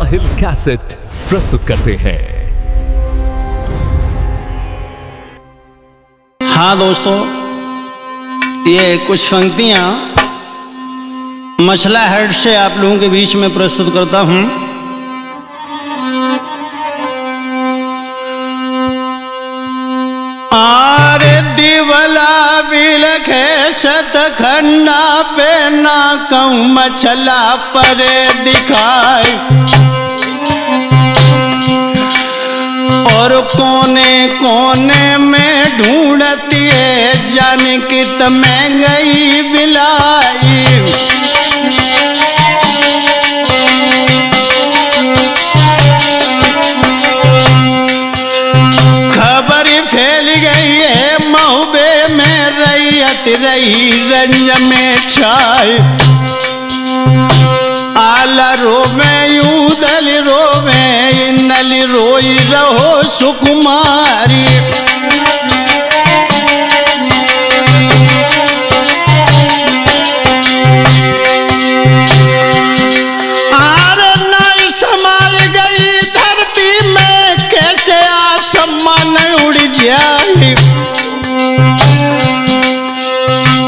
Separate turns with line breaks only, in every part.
साहिल cassette प्रस्तुत करते हैं।
हाँ दोस्तों, ये कुछ पंक्तियां मसला हेड से आप लोगों के बीच में प्रस्तुत करता हूं। आरे दिवला बिलखे शतखंडा पे ना कहूं मछला परे दिखाए, और कोने कोने में ढूंढती है जाने कित महंगाई बिलाई। खबर फैल गई है महुबे में रैयत रही रंज में छाए, आला रोवे यूदल रोवे इंदल रोई रहो सुकुमारी। आर नाई समाल गई धरती में कैसे आसमान उड़ जाए,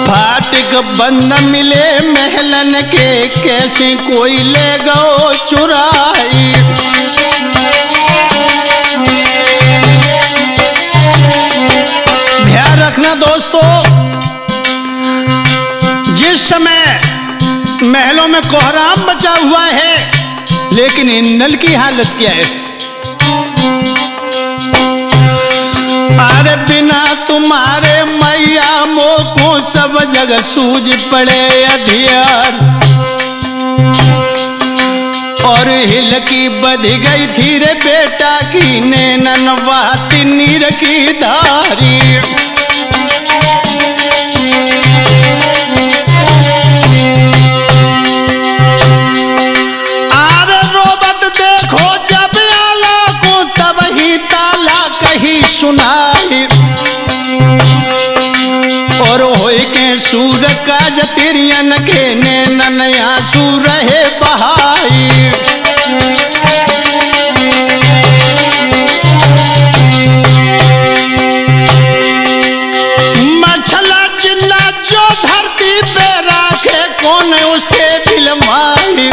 फाटक बंद मिले महलन के कैसे कोई ले गो चुराई। ध्यान रखना दोस्तों, जिस समय महलों में कोहराम मचा हुआ है, लेकिन इंदल की हालत क्या है। अरे बिना तुम्हारे मैया मोको सब जगह सूझ पड़े अधियार, और हिल की बध गई थी रे बेटा की नैनन वाती नीर की धारी। आरे रोबत देखो जब आला को तब ही ताला कहीं सुनाई, और होई के सूर का जतिरियन के नैनन आंसू रहे बहाई। मछला जिंदा जो धरती पे राखे कौन उसे बिलमाई,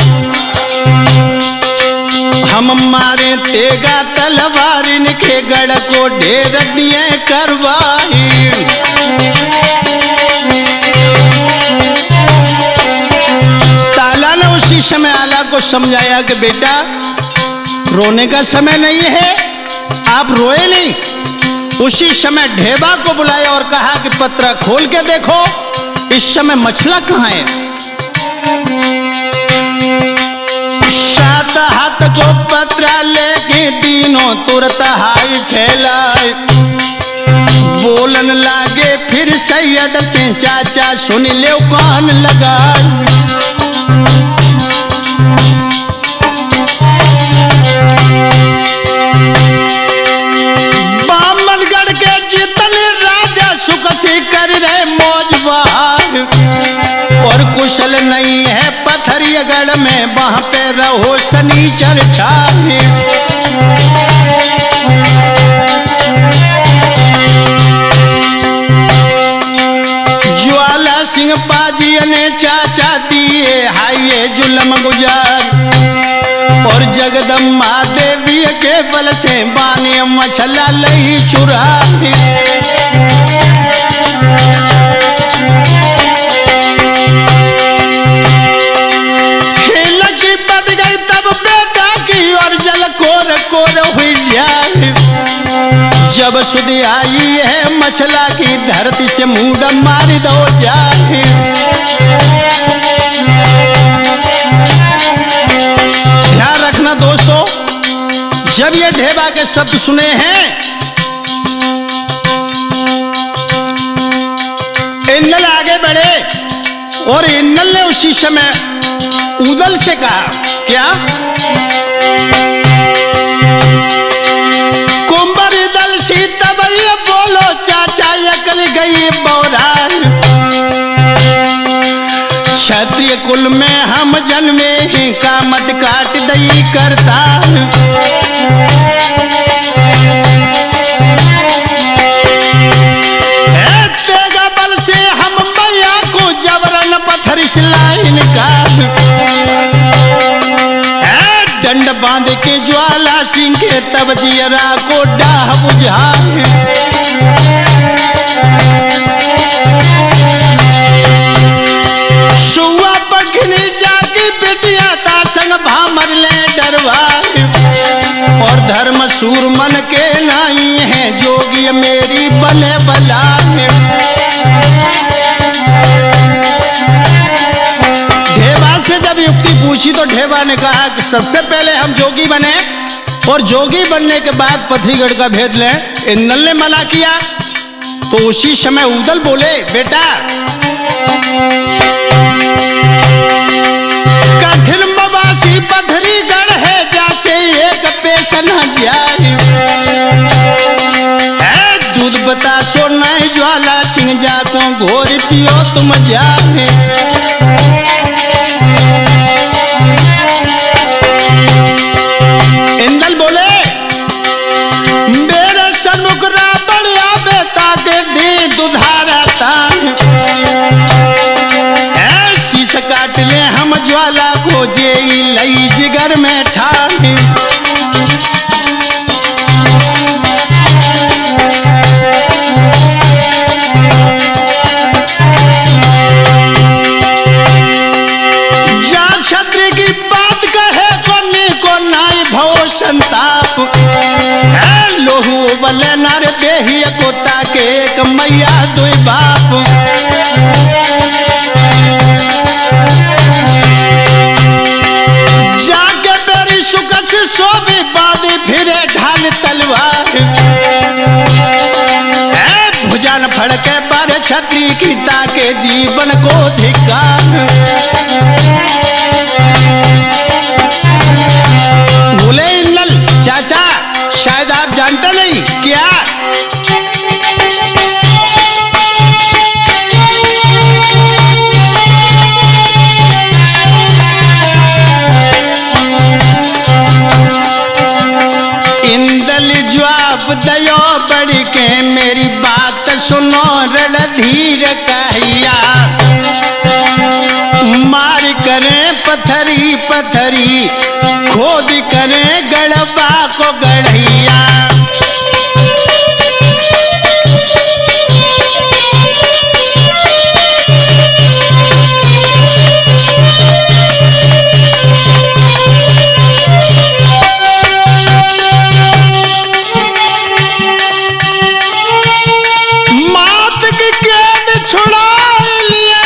हम मारे तेगा तलवार इनके गढ़ को ढेर दिए करवाई। ताला ने उसी समय आला को समझाया कि बेटा रोने का समय नहीं है, आप रोए नहीं। उसी समय ढेबा को बुलाया और कहा कि पत्रा खोल के देखो इस समय मछला कहाँ है। सात हाथ को पत्रा लेके तीनों तुरंत हाई फैलाए, बोलन लागे फिर सैयद से चाचा सुन ले कान लगा। बामनगढ़ के जितने राजा सुख से कर रहे मौज बहार, और कुशल नहीं है पथरियागढ़ में वहां पे रहो शनिचर छाए। ज्वाला सिंह पाजी ने चाचा दिए हाईवे जुलम गुजार, और जगदम्बा देवी के बल से बाने मछला लई चुरा। लगी बद गई तब बेटा की और जल कोर कोर हुई जाए, जब सुधी आई है मछला की धरती से मूड मारी दो जाए। ध्यान रखना दोस्तों, जब ये ढेबा के शब्द सुने हैं, इंदल आगे बढ़े और इंदल ने उसी समय उदल से कहा क्या, कुंबर दल सीता बलिए बोलो चाचा यकल गई बौरा। क्षत्रिय कुल में हम जन्मे हैं कामत काट सही करता। तेगा बल से हम मैया को जबरन पत्थर इस लाइन का दंड बांध के ज्वाला सिंह के तब जियरा को डाह बुझाए। सुआ पखनी जागी बिटिया ता संग भामर ले डरवाए। और धर्म सूर मन के नाई है जोगी मेरी बले बलाए। ढेबा से जब युक्ति पूछी तो ढेबा ने कहा कि सबसे पहले हम जोगी बने और जोगी बनने के बाद पथरीगढ़ का भेद लें। इंदल ने मना किया तो उसी समय उदल बोले, बेटा कठिन मवासी पथरीगढ़ है जैसे एक पेश न जाए। दूध बता सो नहीं ज्वाला सिंह जाको घोर पियो तुम जाए। इंदल बोले, मेरे सन्मुख रावण आवे ताके दे दुधारता। शीश काट ले हम ज्वाला को जे लई जिगर में ठाए। जा क्षत्रिय की बात कहे कोनी को नाई भव संताप। लोहू बले नर देही कोता के एक मैया दुई बाप। जाके बेरी सुकस सोबी बादी फिरे ढाल तलवार। भुजन फड़के पर छत्री की ताके जीवन को धिक्कार। बोले इंदल चाचा शायद आप जानते नहीं क्या इंदल जवाब दयो बढ़ के मेरी बात सुनो रणधीर कहिया। मार करें पत्थरी पत्थरी खोद करें गड़बा को गढ़िया। मात की कैद छुड़ा लिए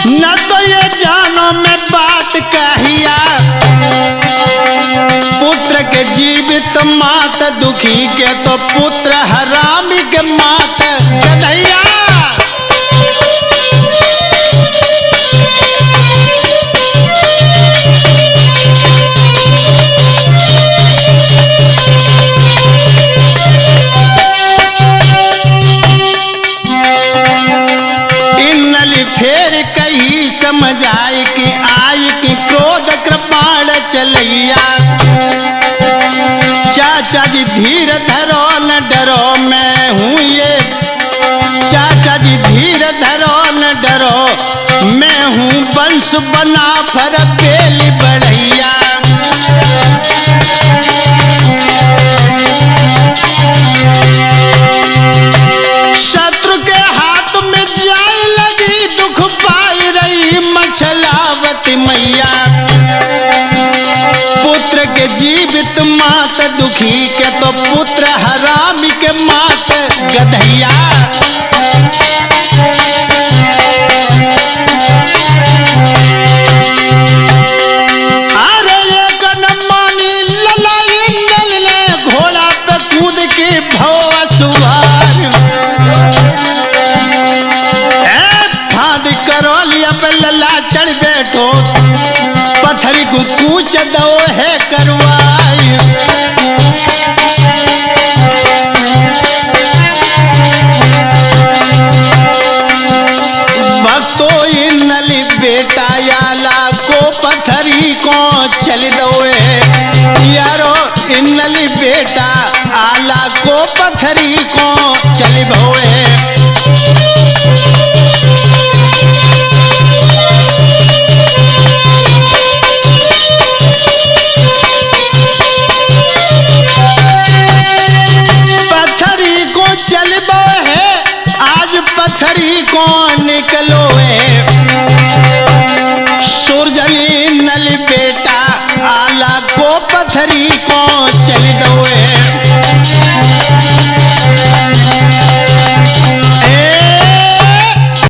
न तो ये जानो में बात कहिया। पुत्र के जीवित मात दुखी के तो पुत्र हरामी के मात कन्हैया। फेर कही समझाए कि आई कि क्रोध कृपाण चलैया। चाचा जी धीर धरो न डरो मैं हूँ ये। चाचा जी धीर धरो न डरो मैं हूँ वंश बना फर पेली बढ़ैया। शत्रु के हाथ में जाए लगी दुख पाई रही मछलावती मैया। पुत्र के जीवित मात दुखी के तो पुत्र हरामी के मात गधैया। अरे एक न मानी लला इंदल ने घोड़ा पे कूद के भव सुवार। फाद करो लिया पे लला चढ़ बैठो पत्थरी को कूच दो है करवाई। भक्तो इंदल बेटा याला पथरी को चल दोए यारो इन्नली बेटा आला को पथरी को चल भोए